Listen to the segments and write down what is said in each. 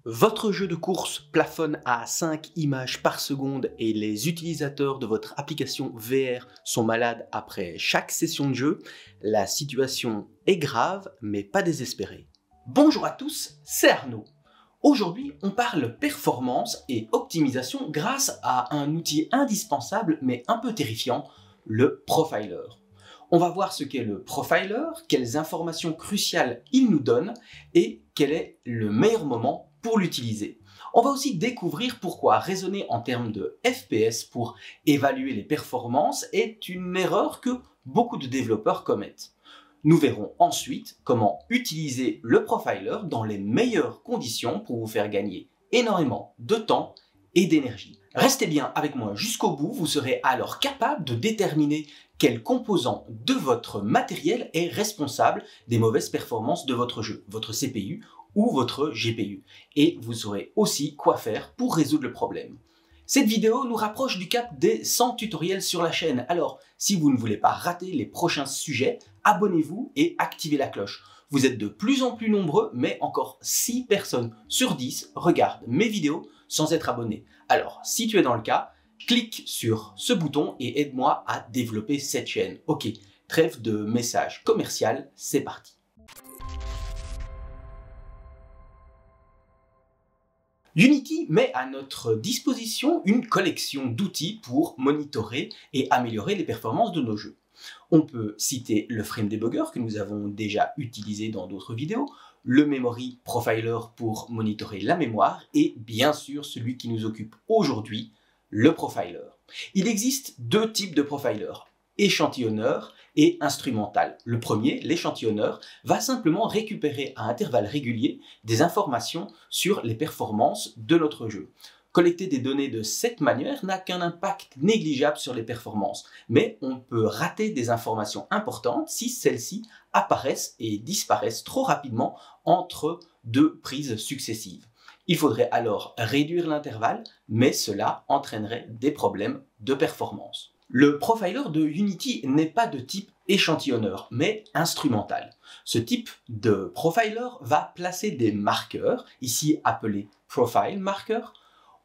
Votre jeu de course plafonne à 5 images par seconde et les utilisateurs de votre application VR sont malades après chaque session de jeu. La situation est grave, mais pas désespérée. Bonjour à tous, c'est Arnaud. Aujourd'hui, on parle performance et optimisation grâce à un outil indispensable mais un peu terrifiant, le profiler. On va voir ce qu'est le profiler, quelles informations cruciales il nous donne et quel est le meilleur moment pour l'utiliser. On va aussi découvrir pourquoi raisonner en termes de FPS pour évaluer les performances est une erreur que beaucoup de développeurs commettent. Nous verrons ensuite comment utiliser le profiler dans les meilleures conditions pour vous faire gagner énormément de temps et d'énergie. Restez bien avec moi jusqu'au bout, vous serez alors capable de déterminer quel composant de votre matériel est responsable des mauvaises performances de votre jeu, votre CPU ou votre GPU. Et vous saurez aussi quoi faire pour résoudre le problème. Cette vidéo nous rapproche du cap des 100 tutoriels sur la chaîne. Alors, si vous ne voulez pas rater les prochains sujets, abonnez-vous et activez la cloche. Vous êtes de plus en plus nombreux, mais encore 6 personnes sur 10 regardent mes vidéos sans être abonnés. Alors, si tu es dans le cas, clique sur ce bouton et aide-moi à développer cette chaîne. Ok, trêve de message commercial, c'est parti. Unity met à notre disposition une collection d'outils pour monitorer et améliorer les performances de nos jeux. On peut citer le Frame Debugger que nous avons déjà utilisé dans d'autres vidéos, le Memory Profiler pour monitorer la mémoire et bien sûr celui qui nous occupe aujourd'hui, le Profiler. Il existe deux types de Profiler, échantillonneur et instrumental. Le premier, l'échantillonneur, va simplement récupérer à intervalles réguliers des informations sur les performances de notre jeu. Collecter des données de cette manière n'a qu'un impact négligeable sur les performances, mais on peut rater des informations importantes si celles-ci apparaissent et disparaissent trop rapidement entre deux prises successives. Il faudrait alors réduire l'intervalle, mais cela entraînerait des problèmes de performance. Le profiler de Unity n'est pas de type échantillonneur, mais instrumental. Ce type de profiler va placer des marqueurs, ici appelés profile markers,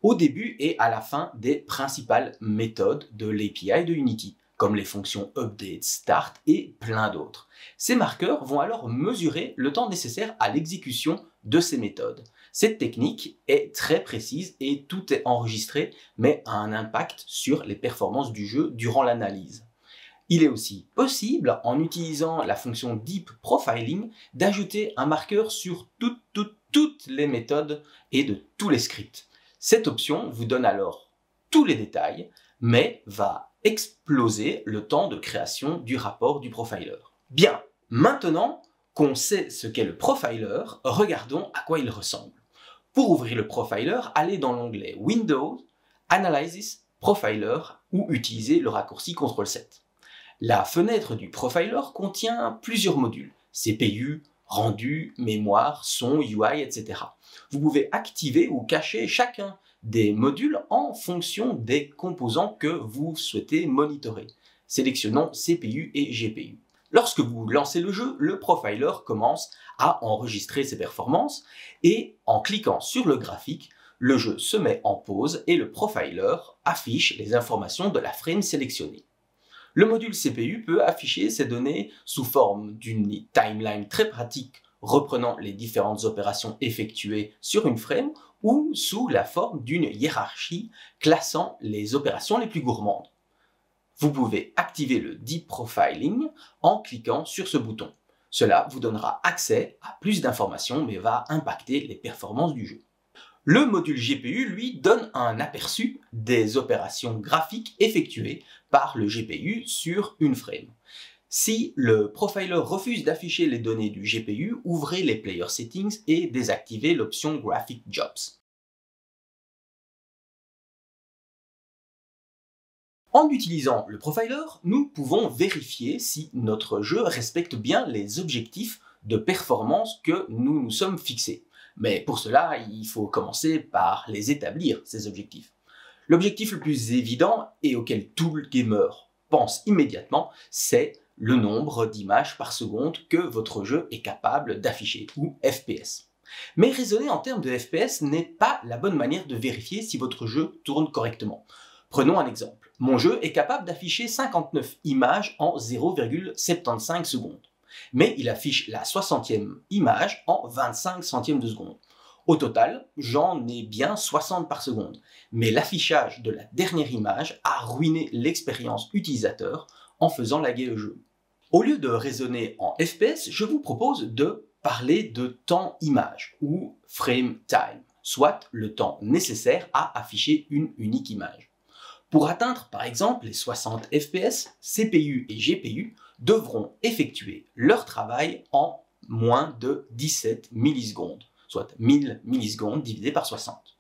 au début et à la fin des principales méthodes de l'API de Unity, comme les fonctions update, start et plein d'autres. Ces marqueurs vont alors mesurer le temps nécessaire à l'exécution de ces méthodes. Cette technique est très précise et tout est enregistré, mais a un impact sur les performances du jeu durant l'analyse. Il est aussi possible, en utilisant la fonction Deep Profiling, d'ajouter un marqueur sur toutes les méthodes et de tous les scripts. Cette option vous donne alors tous les détails, mais va exploser le temps de création du rapport du profiler. Bien, maintenant qu'on sait ce qu'est le profiler, regardons à quoi il ressemble. Pour ouvrir le profiler, allez dans l'onglet Windows, Analysis, Profiler ou utilisez le raccourci CTRL-7. La fenêtre du profiler contient plusieurs modules, CPU, rendu, mémoire, son, UI, etc. Vous pouvez activer ou cacher chacun des modules en fonction des composants que vous souhaitez monitorer. Sélectionnons CPU et GPU. Lorsque vous lancez le jeu, le profiler commence à enregistrer ses performances et en cliquant sur le graphique, le jeu se met en pause et le profiler affiche les informations de la frame sélectionnée. Le module CPU peut afficher ces données sous forme d'une timeline très pratique reprenant les différentes opérations effectuées sur une frame ou sous la forme d'une hiérarchie classant les opérations les plus gourmandes. Vous pouvez activer le Deep Profiling en cliquant sur ce bouton. Cela vous donnera accès à plus d'informations mais va impacter les performances du jeu. Le module GPU, lui, donne un aperçu des opérations graphiques effectuées par le GPU sur une frame. Si le profiler refuse d'afficher les données du GPU, ouvrez les Player Settings et désactivez l'option Graphic Jobs. En utilisant le profiler, nous pouvons vérifier si notre jeu respecte bien les objectifs de performance que nous nous sommes fixés. Mais pour cela, il faut commencer par les établir, ces objectifs. L'objectif le plus évident et auquel tout gamer pense immédiatement, c'est le nombre d'images par seconde que votre jeu est capable d'afficher, ou FPS. Mais raisonner en termes de FPS n'est pas la bonne manière de vérifier si votre jeu tourne correctement. Prenons un exemple. Mon jeu est capable d'afficher 59 images en 0,75 secondes. Mais il affiche la 60e image en 25 centièmes de seconde. Au total, j'en ai bien 60 par seconde. Mais l'affichage de la dernière image a ruiné l'expérience utilisateur en faisant laguer le jeu. Au lieu de raisonner en FPS, je vous propose de parler de temps image ou frame time, soit le temps nécessaire à afficher une unique image. Pour atteindre par exemple les 60 FPS, CPU et GPU devront effectuer leur travail en moins de 17 millisecondes, soit 1000 millisecondes divisé par 60.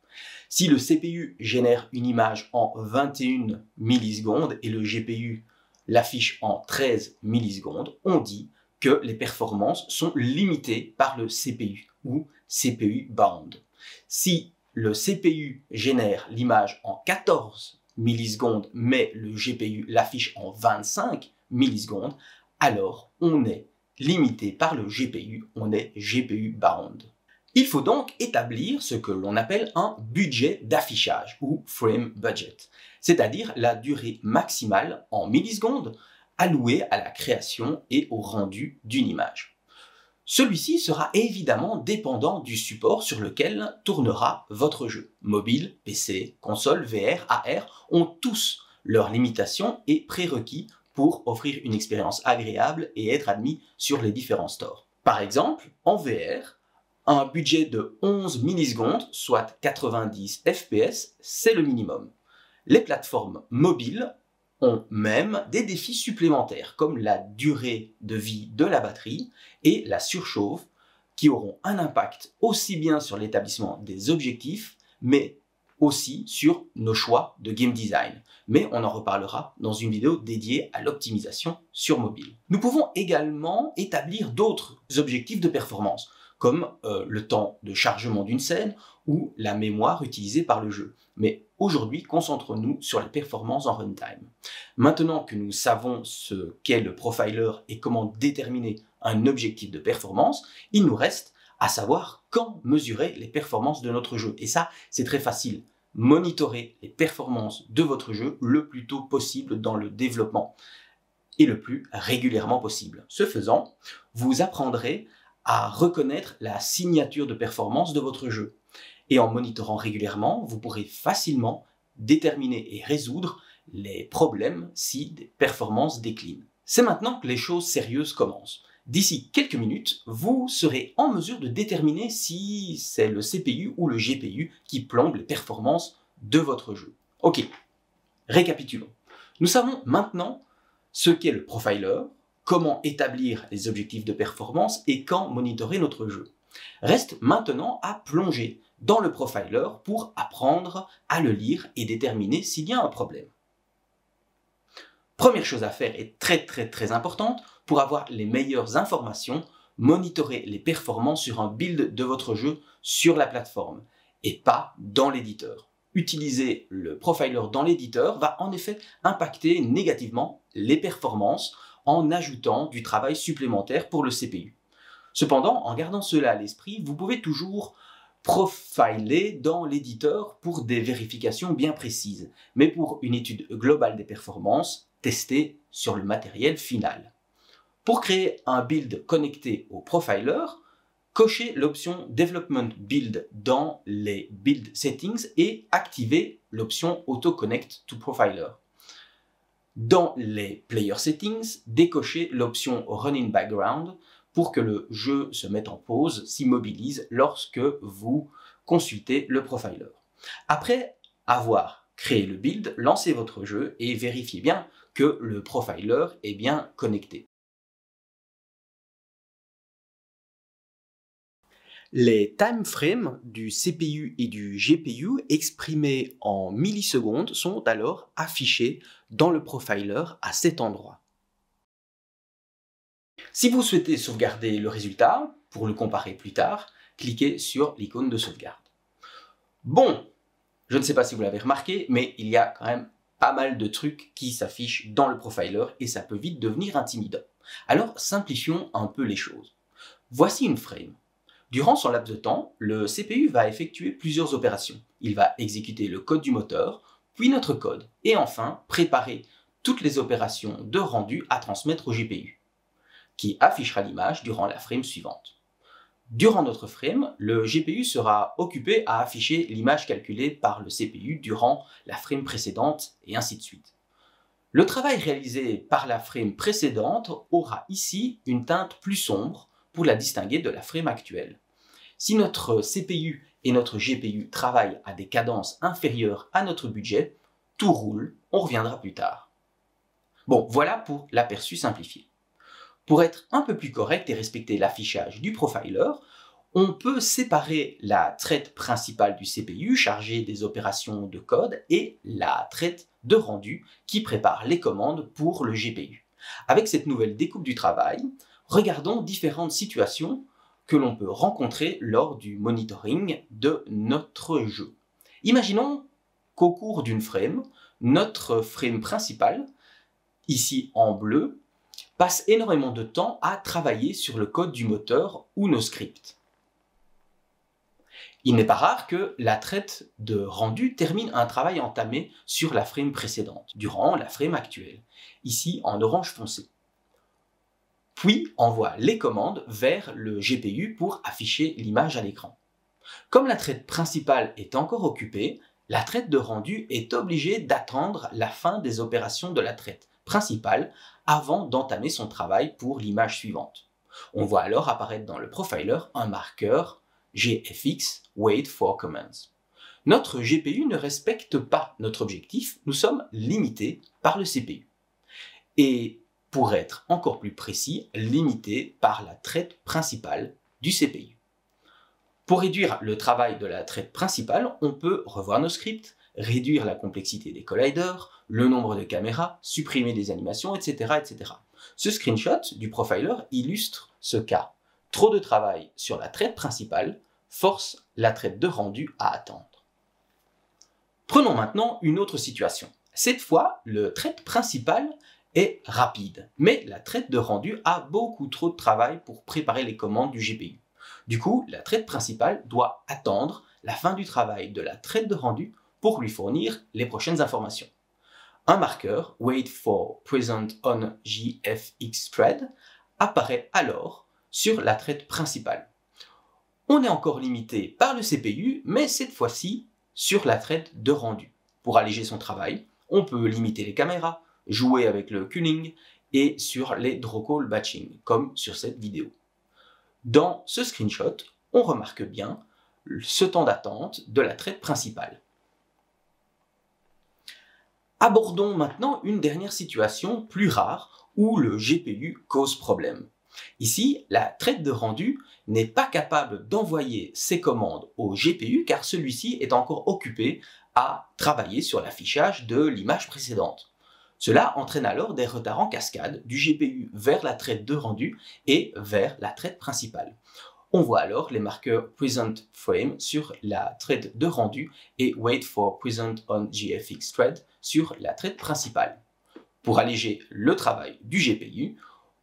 Si le CPU génère une image en 21 millisecondes et le GPU l'affiche en 13 millisecondes, on dit que les performances sont limitées par le CPU ou CPU bound. Si le CPU génère l'image en 14 millisecondes, mais le GPU l'affiche en 25 millisecondes, alors on est limité par le GPU, on est GPU bound. Il faut donc établir ce que l'on appelle un budget d'affichage ou frame budget, c'est-à-dire la durée maximale en millisecondes allouée à la création et au rendu d'une image. Celui-ci sera évidemment dépendant du support sur lequel tournera votre jeu. Mobile, PC, console, VR, AR ont tous leurs limitations et prérequis pour offrir une expérience agréable et être admis sur les différents stores. Par exemple, en VR, un budget de 11 millisecondes, soit 90 FPS, c'est le minimum. Les plateformes mobiles ont même des défis supplémentaires, comme la durée de vie de la batterie et la surchauffe, qui auront un impact aussi bien sur l'établissement des objectifs, mais aussi sur nos choix de game design. Mais on en reparlera dans une vidéo dédiée à l'optimisation sur mobile. Nous pouvons également établir d'autres objectifs de performance, comme le temps de chargement d'une scène ou la mémoire utilisée par le jeu. Mais aujourd'hui, concentrons-nous sur les performances en runtime. Maintenant que nous savons ce qu'est le profiler et comment déterminer un objectif de performance, il nous reste à savoir quand mesurer les performances de notre jeu. Et ça, c'est très facile. Monitorez les performances de votre jeu le plus tôt possible dans le développement et le plus régulièrement possible. Ce faisant, vous apprendrez à reconnaître la signature de performance de votre jeu. Et en monitorant régulièrement, vous pourrez facilement déterminer et résoudre les problèmes si des performances déclinent. C'est maintenant que les choses sérieuses commencent. D'ici quelques minutes, vous serez en mesure de déterminer si c'est le CPU ou le GPU qui plombe les performances de votre jeu. Ok, récapitulons. Nous savons maintenant ce qu'est le profiler, comment établir les objectifs de performance et quand monitorer notre jeu. Reste maintenant à plonger dans le profiler pour apprendre à le lire et déterminer s'il y a un problème. Première chose à faire et très importante, pour avoir les meilleures informations, monitorez les performances sur un build de votre jeu sur la plateforme et pas dans l'éditeur. Utiliser le profiler dans l'éditeur va en effet impacter négativement les performances en ajoutant du travail supplémentaire pour le CPU. Cependant, en gardant cela à l'esprit, vous pouvez toujours profiler dans l'éditeur pour des vérifications bien précises, mais pour une étude globale des performances, testez sur le matériel final. Pour créer un build connecté au profiler, cochez l'option Development Build dans les Build Settings et activez l'option Auto Connect to Profiler. Dans les Player Settings, décochez l'option Run in Background pour que le jeu se mette en pause, s'immobilise lorsque vous consultez le profiler. Après avoir créé le build, lancez votre jeu et vérifiez bien que le profiler est bien connecté. Les timeframes du CPU et du GPU exprimés en millisecondes sont alors affichés dans le profiler à cet endroit. Si vous souhaitez sauvegarder le résultat, pour le comparer plus tard, cliquez sur l'icône de sauvegarde. Bon, je ne sais pas si vous l'avez remarqué, mais il y a quand même pas mal de trucs qui s'affichent dans le profiler et ça peut vite devenir intimidant. Alors simplifions un peu les choses. Voici une frame. Durant son laps de temps, le CPU va effectuer plusieurs opérations. Il va exécuter le code du moteur, puis notre code, et enfin préparer toutes les opérations de rendu à transmettre au GPU, qui affichera l'image durant la frame suivante. Durant notre frame, le GPU sera occupé à afficher l'image calculée par le CPU durant la frame précédente, et ainsi de suite. Le travail réalisé par la frame précédente aura ici une teinte plus sombre pour la distinguer de la frame actuelle. Si notre CPU et notre GPU travaillent à des cadences inférieures à notre budget, tout roule, on reviendra plus tard. Bon, voilà pour l'aperçu simplifié. Pour être un peu plus correct et respecter l'affichage du profiler, on peut séparer la traite principale du CPU chargée des opérations de code et la traite de rendu qui prépare les commandes pour le GPU. Avec cette nouvelle découpe du travail, regardons différentes situations que l'on peut rencontrer lors du monitoring de notre jeu. Imaginons qu'au cours d'une frame, notre frame principal, ici en bleu, passe énormément de temps à travailler sur le code du moteur ou nos scripts. Il n'est pas rare que la traite de rendu termine un travail entamé sur la frame précédente, durant la frame actuelle, ici en orange foncé. Puis envoie les commandes vers le GPU pour afficher l'image à l'écran. Comme la traite principale est encore occupée, la traite de rendu est obligée d'attendre la fin des opérations de la traite principale avant d'entamer son travail pour l'image suivante. On voit alors apparaître dans le profiler un marqueur GFX Wait for Commands. Notre GPU ne respecte pas notre objectif, nous sommes limités par le CPU. Et pour être encore plus précis, limité par la traite principale du CPU. Pour réduire le travail de la traite principale, on peut revoir nos scripts, réduire la complexité des colliders, le nombre de caméras, supprimer des animations, etc., etc. Ce screenshot du profiler illustre ce cas. Trop de travail sur la traite principale force la traite de rendu à attendre. Prenons maintenant une autre situation. Cette fois, le traite principal est rapide, mais la traite de rendu a beaucoup trop de travail pour préparer les commandes du GPU. Du coup, la traite principale doit attendre la fin du travail de la traite de rendu pour lui fournir les prochaines informations. Un marqueur Wait for Present on GFX Thread apparaît alors sur la traite principale. On est encore limité par le CPU, mais cette fois-ci sur la traite de rendu. Pour alléger son travail, on peut limiter les caméras, jouer avec le culling et sur les draw call batching, comme sur cette vidéo. Dans ce screenshot, on remarque bien ce temps d'attente de la traite principale. Abordons maintenant une dernière situation plus rare où le GPU cause problème. Ici, la traite de rendu n'est pas capable d'envoyer ses commandes au GPU car celui-ci est encore occupé à travailler sur l'affichage de l'image précédente. Cela entraîne alors des retards en cascade du GPU vers la traite de rendu et vers la traite principale. On voit alors les marqueurs Present Frame sur la traite de rendu et Wait for Present on GFX Thread sur la traite principale. Pour alléger le travail du GPU,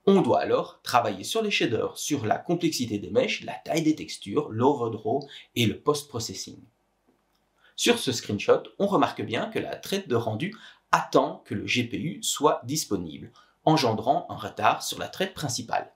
on doit alors travailler sur les shaders, sur la complexité des mèches, la taille des textures, l'overdraw et le post-processing. Sur ce screenshot, on remarque bien que la traite de rendu attend que le GPU soit disponible, engendrant un retard sur la traite principale.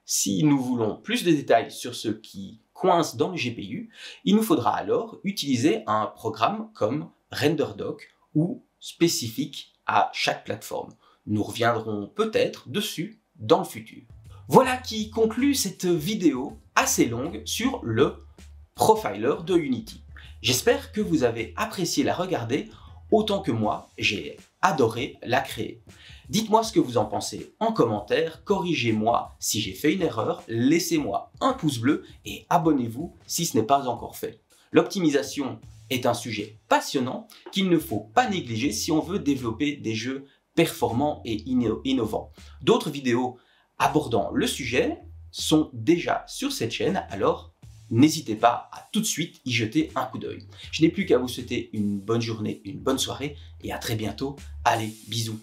Si nous voulons plus de détails sur ce qui coince dans le GPU, il nous faudra alors utiliser un programme comme RenderDoc ou spécifique à chaque plateforme. Nous reviendrons peut-être dessus dans le futur. Voilà qui conclut cette vidéo assez longue sur le profiler de Unity. J'espère que vous avez apprécié la regarder autant que moi, j'ai adoré la créer. Dites-moi ce que vous en pensez en commentaire, corrigez-moi si j'ai fait une erreur, laissez-moi un pouce bleu et abonnez-vous si ce n'est pas encore fait. L'optimisation est un sujet passionnant qu'il ne faut pas négliger si on veut développer des jeux performants et innovants. D'autres vidéos abordant le sujet sont déjà sur cette chaîne, alors n'hésitez pas à tout de suite y jeter un coup d'œil. Je n'ai plus qu'à vous souhaiter une bonne journée, une bonne soirée et à très bientôt. Allez, bisous.